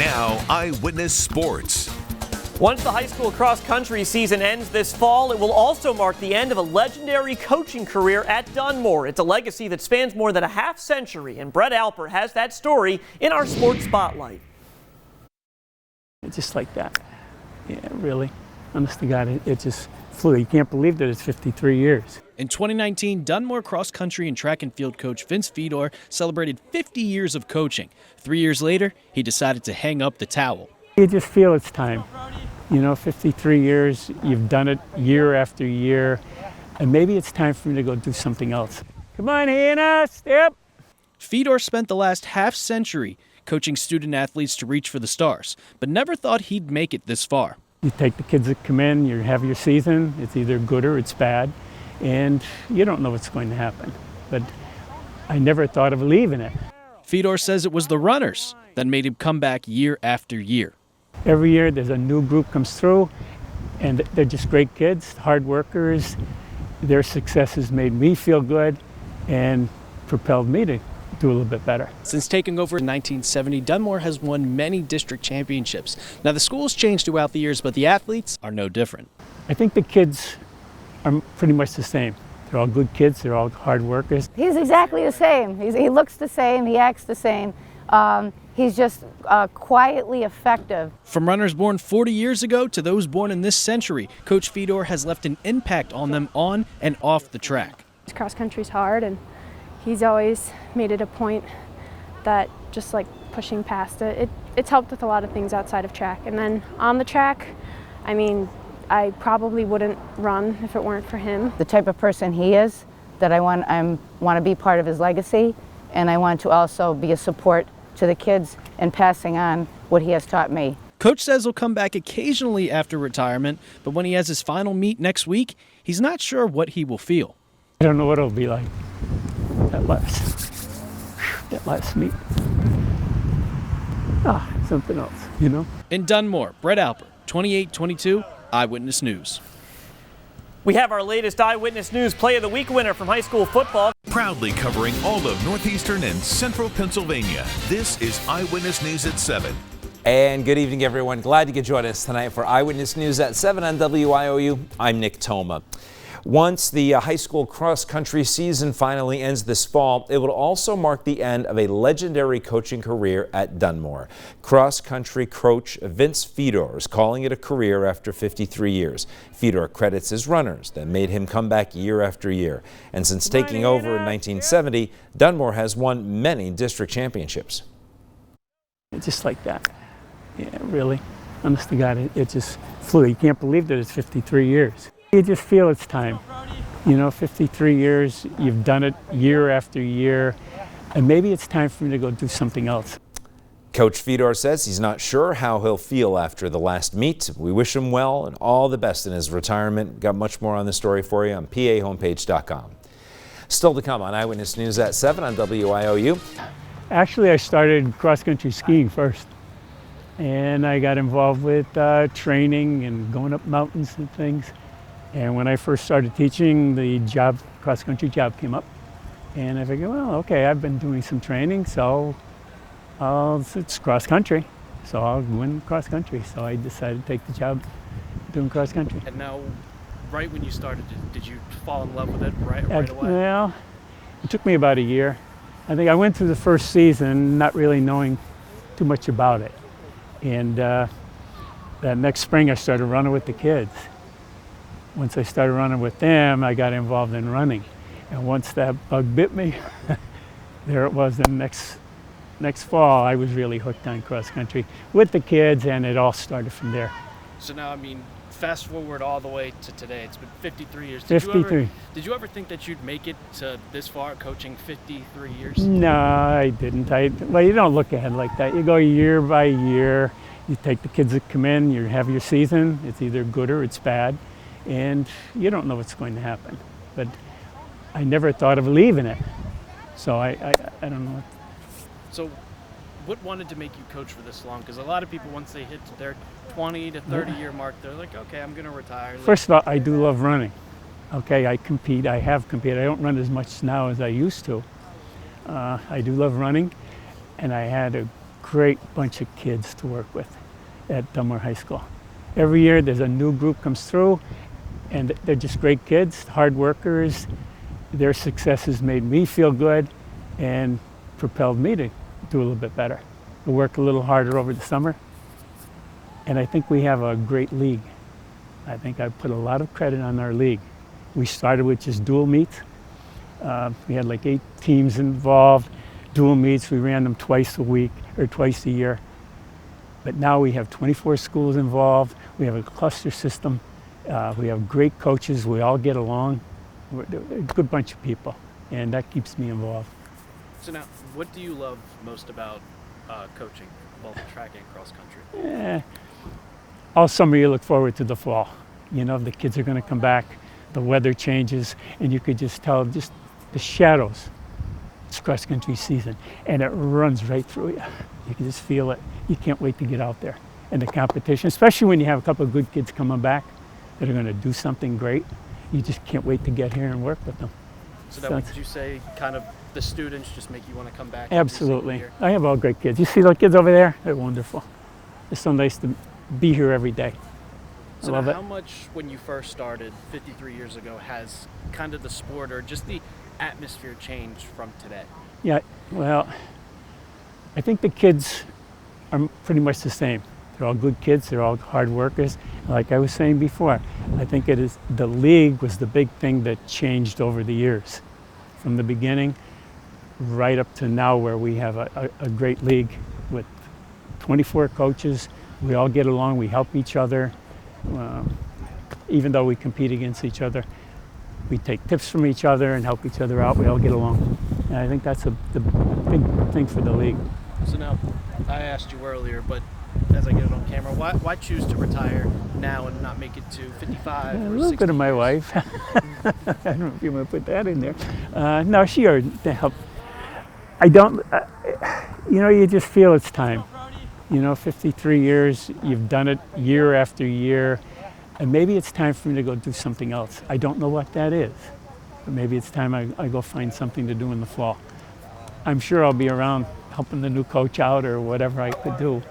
Now, Eyewitness Sports. Once the high school cross-country season ends this fall, it will also mark the end of a legendary coaching career at Dunmore. It's a legacy that spans more than a half century, and Brett ALPER has that story in our Sports Spotlight. Just like that. Yeah, really. Honest to God, it just flew. You can't believe that it's 53 years. In 2019, Dunmore cross-country and track and field coach Vince FEDOR celebrated 50 years of coaching. 3 years later, he decided to hang up the towel. You just feel it's time. You know, 53 years, you've done it year after year, and maybe it's time for me to go do something else. Come on, Hannah, step. FEDOR spent the last half-century coaching student athletes to reach for the stars, but never thought he'd make it this far. You take the kids that come in, you have your season, it's either good or it's bad, and you don't know what's going to happen. But I never thought of leaving it. FEDOR says it was the runners that made him come back year after year. Every year there's a new group comes through, and they're just great kids, hard workers. Their successes made me feel good and propelled me to do a little bit better. Since taking over in 1970, Dunmore has won many district championships. Now the school's changed throughout the years, but the athletes are no different. I think the kids are pretty much the same. They're all good kids, they're all hard workers. He's exactly the same. He looks the same, he acts the same. He's just quietly effective. From runners born 40 years ago to those born in this century, Coach FEDOR has left an impact on them on and off the track. Cross country's hard, and he's always made it a point that just like pushing past it. It's helped with a lot of things outside of track. And then on the track, I mean, I probably wouldn't run if it weren't for him. The type of person he is, that I want to be part of his legacy, and I want to also be a support to the kids and passing on what he has taught me. Coach says he'll come back occasionally after retirement, but when he has his final meet next week, he's not sure what he will feel. I don't know what it'll be like, that last meet. Something else, you know? In Dunmore, Brett ALPER, 28-22, Eyewitness News. We have our latest Eyewitness News Play of the Week winner from high school football. Proudly covering all of northeastern and central Pennsylvania, this is Eyewitness News at 7. And good evening, everyone. Glad you could join us tonight for Eyewitness News at 7 on WIOU. I'm Nick Toma. Once the high school cross-country season finally ends this fall, it will also mark the end of a legendary coaching career at Dunmore. Cross-country coach Vince FEDOR is calling it a career after 53 years. FEDOR credits his runners that made him come back year after year. And since taking over in 1970, Dunmore has won many district championships. Just like that. Yeah, really. Honest to God, it just flew. You can't believe that it's 53 years. You just feel it's time. You know, 53 years, you've done it year after year, and maybe it's time for me to go do something else. Coach FEDOR says he's not sure how he'll feel after the last meet. We wish him well and all the best in his retirement. Got much more on this story for you on pahomepage.com. Still to come on Eyewitness News at 7 on WIOU. Actually, I started cross-country skiing first, and I got involved with training and going up mountains and things. And when I first started teaching, the cross-country job came up. And I figured, well, okay, I've been doing some training, so it's cross-country. So I'll win cross-country. So I decided to take the job doing cross-country. And now, right when you started, did you fall in love with it right away? Well, it took me about a year. I think I went through the first season not really knowing too much about it. And that next spring, I started running with the kids. Once I started running with them, I got involved in running. And once that bug bit me, there it was. Then next fall, I was really hooked on cross country with the kids, and it all started from there. So now, I mean, fast forward all the way to today. It's been 53 years. 53. Did you ever think that you'd make it to this far, coaching 53 years? No, I didn't. Well, you don't look ahead like that. You go year by year. You take the kids that come in, you have your season. It's either good or it's bad. And you don't know what's going to happen. But I never thought of leaving it. So I don't know. So what wanted to make you coach for this long? Because a lot of people, once they hit their 20 to 30 year mark, they're like, okay, I'm going to retire. First of all, I do love running. Okay, I compete. I have competed. I don't run as much now as I used to. I do love running. And I had a great bunch of kids to work with at Dunmore High School. Every year there's a new group comes through, and they're just great kids, hard workers. Their successes made me feel good and propelled me to do a little bit better, to work a little harder over the summer. And I think we have a great league. I think I put a lot of credit on our league. We started with just dual meets. We had like 8 teams involved, dual meets. We ran them twice a week or twice a year. But now we have 24 schools involved. We have a cluster system. We have great coaches. We all get along. We're a good bunch of people, and that keeps me involved. So now, what do you love most about coaching, both track and cross country? All summer you look forward to the fall. You know, the kids are going to come back, the weather changes, and you could just tell just the shadows. It's cross country season, and it runs right through you. You can just feel it. You can't wait to get out there. And the competition, especially when you have a couple of good kids coming back that are going to do something great, you just can't wait to get here and work with them. So that would you say kind of the students just make you want to come back? Absolutely. I have all great kids. You see those kids over there? They're wonderful. It's so nice to be here every day. I So love now it. how much, when you first started 53 years ago, has kind of the sport or just the atmosphere changed from today? Yeah, well, I think the kids are pretty much the same. They're all good kids. They're all hard workers. Like I was saying before, I think it is the league was the big thing that changed over the years, from the beginning right up to now, where we have a great league with 24 coaches. We all get along. We help each other, even though we compete against each other. We take tips from each other and help each other out. We all get along, and I think that's the big thing for the league. So now, I asked you earlier, but as I get it on camera, why choose to retire now and not make it to 55 A or little 60 bit of my years? wife. I don't know if you want to put that in there. No, she already helped. I don't, you know, you just feel it's time. You know, 53 years, you've done it year after year, and maybe it's time for me to go do something else. I don't know what that is, but maybe it's time I go find something to do in the fall. I'm sure I'll be around helping the new coach out or whatever I could do.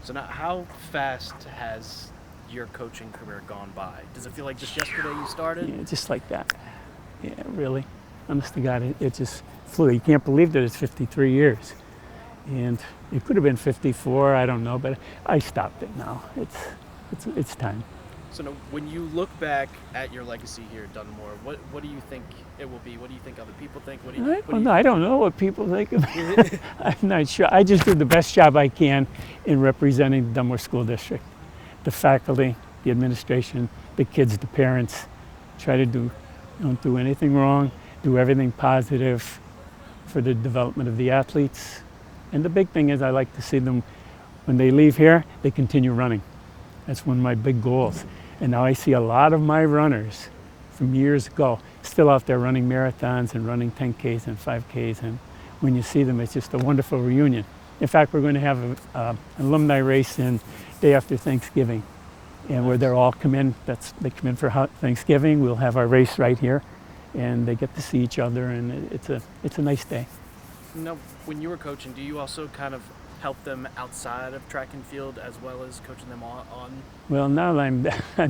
So now, how fast has your coaching career gone by? Does it feel like just yesterday you started? Yeah, just like that. Yeah, really. Honest to God, it just flew. You can't believe that it's 53 years. And it could have been 54, I don't know, but I stopped it now. It's time. So now, when you look back at your legacy here at Dunmore, what do you think it will be? What do you think other people think? I don't know what people think of me. I'm not sure. I just do the best job I can in representing the Dunmore School District. The faculty, the administration, the kids, the parents. Don't do anything wrong, do everything positive for the development of the athletes. And the big thing is I like to see them, when they leave here, they continue running. That's one of my big goals. And now I see a lot of my runners from years ago still out there running marathons and running 10Ks and 5Ks. And when you see them, it's just a wonderful reunion. In fact, we're going to have an alumni race in day after Thanksgiving, and where they're all come in. They come in for Thanksgiving. We'll have our race right here, and they get to see each other, and it's a nice day. Now, when you were coaching, do you also kind of help them outside of track and field as well as coaching them on? Well, now I'm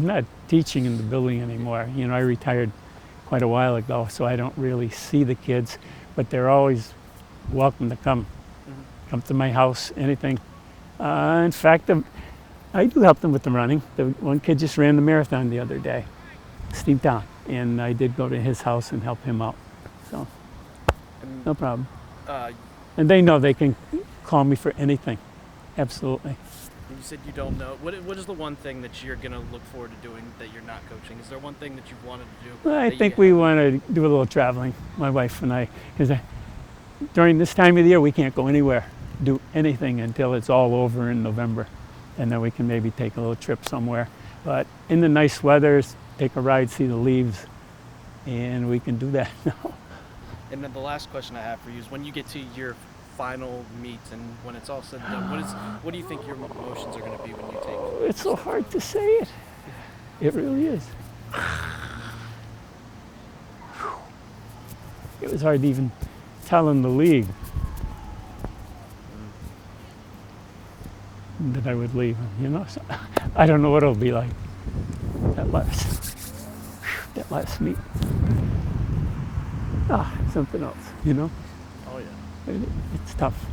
not teaching in the building anymore. You know, I retired quite a while ago, so I don't really see the kids, but they're always welcome to come. Come to my house, anything. In fact, I do help them with the running. The one kid just ran the marathon the other day, Steve Down, and I did go to his house and help him out. So, no problem. And they know they can call me for anything. Absolutely. You said you don't know. What is the one thing that you're going to look forward to doing that you're not coaching? Is there one thing that you've wanted to do? Well, I think we want to do a little traveling, my wife and I, because during this time of the year we can't go anywhere, do anything until it's all over in November, and then we can maybe take a little trip somewhere. But in the nice weather, take a ride, see the leaves, and we can do that now. And then the last question I have for you is, when you get to your final meet and when it's all said and done, what do you think your emotions are going to be when you take? It's so hard to say it. It really is. It was hard to even tell in the league. that I would leave him, you know. So, I don't know what it'll be like that last meet. Something else, you know. Oh yeah. It's tough.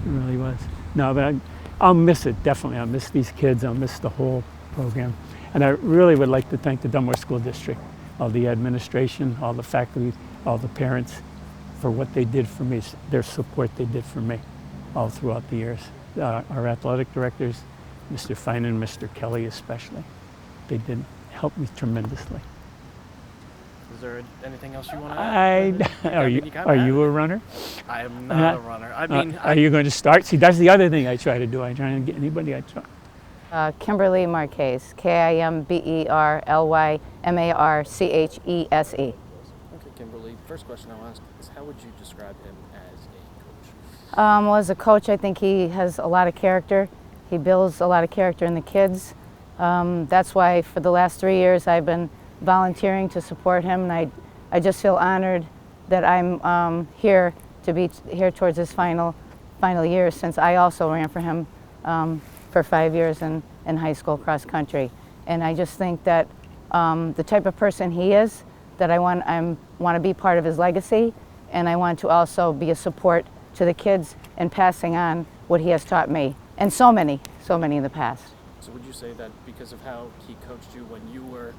It really was. No, but I'll miss it, definitely. I'll miss these kids. I'll miss the whole program. And I really would like to thank the Dunmore School District, all the administration, all the faculty, all the parents, for what they did for me, their support they did for me all throughout the years. Our athletic directors, Mr. Fine and Mr. Kelly especially, they did help me tremendously. Is there anything else you want to add? Are you a runner? I am not a runner. I mean, are you going to start? See, that's the other thing I try to do. I try to get anybody I try. Kimberly Marquez, KIMBERLYMARCHESE. Okay, Kimberly, first question I'll ask is how would you describe him as a coach? Well, as a coach, I think he has a lot of character. He builds a lot of character in the kids. That's why for the last 3 years I've been volunteering to support him, and I just feel honored that I'm here to be here towards his final years, since I also ran for him for 5 years in high school cross country. And I just think that the type of person he is, that I want to be part of his legacy, and I want to also be a support to the kids and passing on what he has taught me, and so many in the past. So would you say that because of how he coached you when you were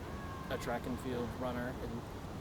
a track and field runner and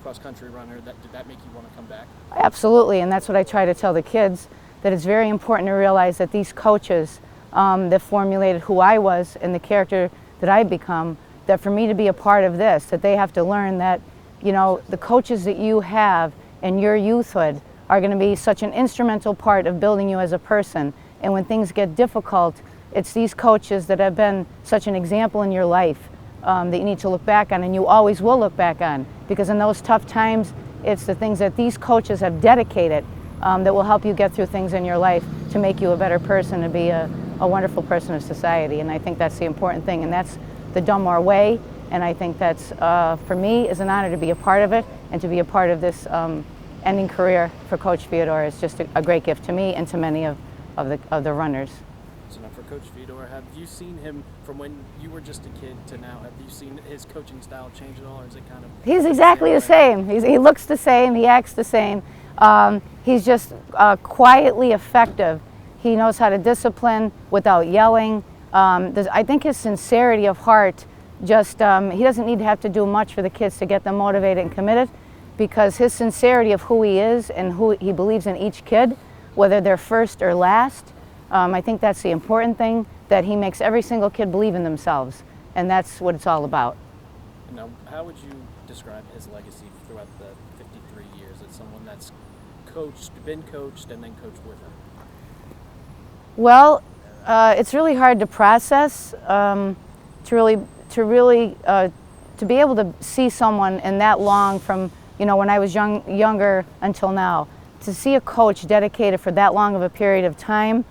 cross country runner, did that make you want to come back? Absolutely, and that's what I try to tell the kids, that it's very important to realize that these coaches that formulated who I was and the character that I've become, that for me to be a part of this, that they have to learn that, you know, the coaches that you have in your youthhood are going to be such an instrumental part of building you as a person. And when things get difficult, it's these coaches that have been such an example in your life that you need to look back on, and you always will look back on, because in those tough times, it's the things that these coaches have dedicated that will help you get through things in your life to make you a better person, to be a wonderful person of society. And I think that's the important thing, and that's the Dunmore way. And I think that's, for me, is an honor to be a part of it, and to be a part of this ending career for Coach FEDOR is just a great gift to me and to many of the runners. So now for Coach FEDOR, have you seen him from when you were just a kid to now? Have you seen his coaching style change at all, or is it kind of... He's exactly the same. He looks the same, he acts the same. He's just quietly effective. He knows how to discipline without yelling. I think his sincerity of heart, just he doesn't need to have to do much for the kids to get them motivated and committed, because his sincerity of who he is and who he believes in each kid, whether they're first or last, I think that's the important thing, that he makes every single kid believe in themselves, and that's what it's all about. Now, how would you describe his legacy throughout the 53 years as someone that's been coached, and then coached with him? Well, it's really hard to process, to be able to see someone in that long, from, you know, when I was younger until now, to see a coach dedicated for that long of a period of time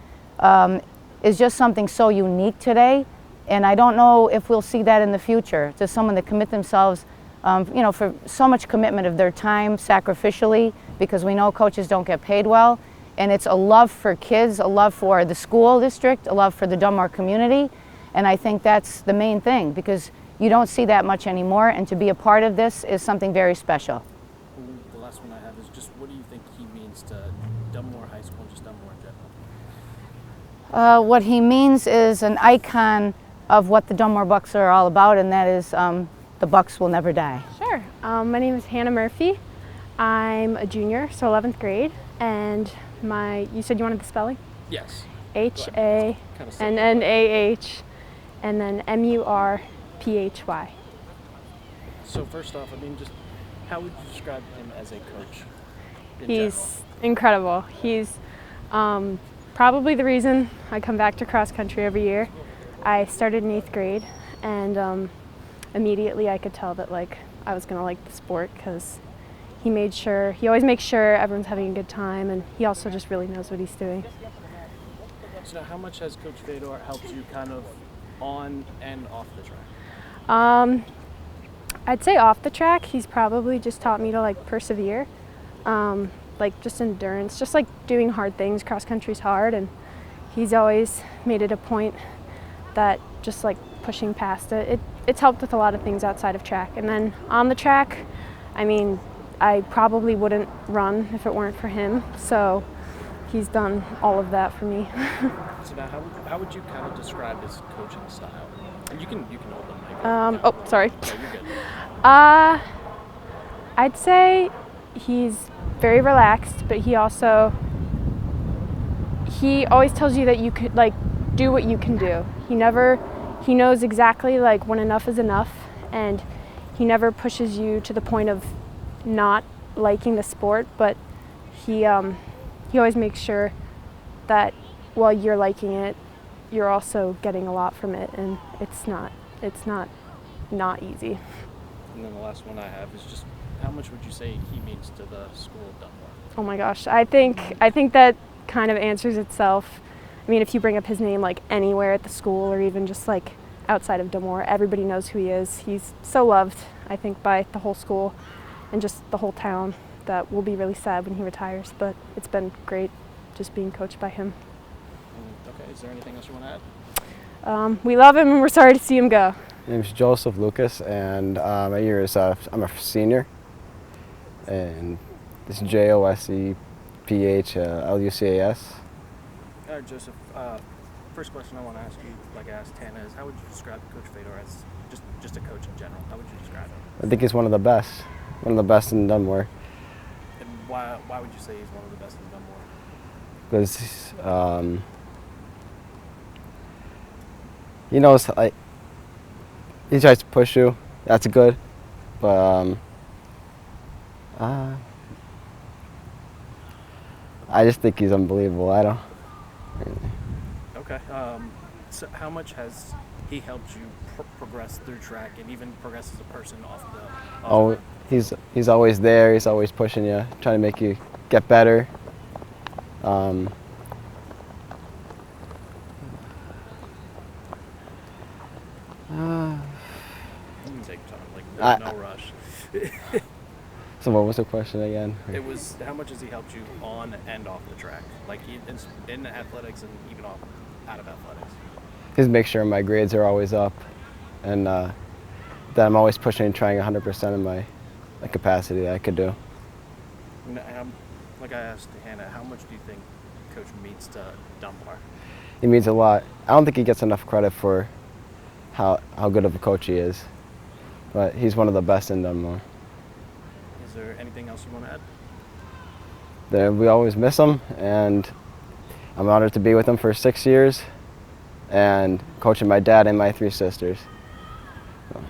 is just something so unique today, and I don't know if we'll see that in the future, to someone that commit themselves, you know, for so much commitment of their time sacrificially, because we know coaches don't get paid well, and it's a love for kids, a love for the school district, a love for the Dunmore community, and I think that's the main thing, because you don't see that much anymore, and to be a part of this is something very special. The last one I have is just, what do you think he means to Dunmore High School and just Dunmore in general? What he means is an icon of what the Dunmore Bucks are all about, and that is the Bucks will never die. Sure. My name is Hannah Murphy. I'm a junior, so 11th grade, and you said you wanted the spelling? Yes. H-A-N-N-A-H, and then M-U-R-P-H-Y. So first off, I mean, just how would you describe him as a coach? He's incredible. He's probably the reason I come back to cross country every year. I started in 8th grade, and immediately I could tell that I was gonna like the sport, because he always makes sure everyone's having a good time, and he also just really knows what he's doing. So now, how much has Coach FEDOR helped you kind of on and off the track? I'd say off the track, he's probably just taught me to persevere, just endurance, just doing hard things. Cross country's hard, and he's always made it a point that just like pushing past it. It's helped with a lot of things outside of track. And then on the track, I mean, I probably wouldn't run if it weren't for him. So he's done all of that for me. So now, how would you kind of describe his coaching style? And you can hold the mic. Oh, sorry. No, you're good. I'd say he's very relaxed, but he always tells you that you could like do what you can do. He knows exactly like when enough is enough, and he never pushes you to the point of not liking the sport, but he always makes sure that while you're liking it, you're also getting a lot from it, and it's not easy. And then the last one I have is just, how much would you say he means to the school of Dunmore? Oh my gosh, I think that kind of answers itself. I mean, if you bring up his name like anywhere at the school or even just like outside of Dunmore, everybody knows who he is. He's so loved, I think, by the whole school and just the whole town, that we'll be really sad when he retires, but it's been great just being coached by him. Okay, is there anything else you want to add? We love him and we're sorry to see him go. My name is Joseph Lucas, and my year is I'm a senior, and this is JOSEPH LUCAS. Joseph, first question I want to ask you, like I asked Tana, is how would you describe Coach Fedor as just a coach in general? How would you describe him? I think he's one of the best in Dunmore. And why would you say he's one of the best in Dunmore? Because he knows, like, he tries to push you. That's good, but I just think he's unbelievable. I don't. Okay. So how much has he helped you progress through track and even progress as a person off the? He's always there. He's always pushing you, trying to make you get better. You can take time. Like there's no rush. So what was the question again? It was, how much has he helped you on and off the track, like in athletics and even out of athletics? Just make sure my grades are always up, and that I'm always pushing and trying 100% of my capacity that I could do. Like I asked Hannah, how much do you think Coach means to Dunmore? He means a lot. I don't think he gets enough credit for how good of a coach he is, but he's one of the best in Dunmore. Is there anything else you want to add? We always miss him, and I'm honored to be with him for 6 years and coaching my dad and my 3 sisters. So.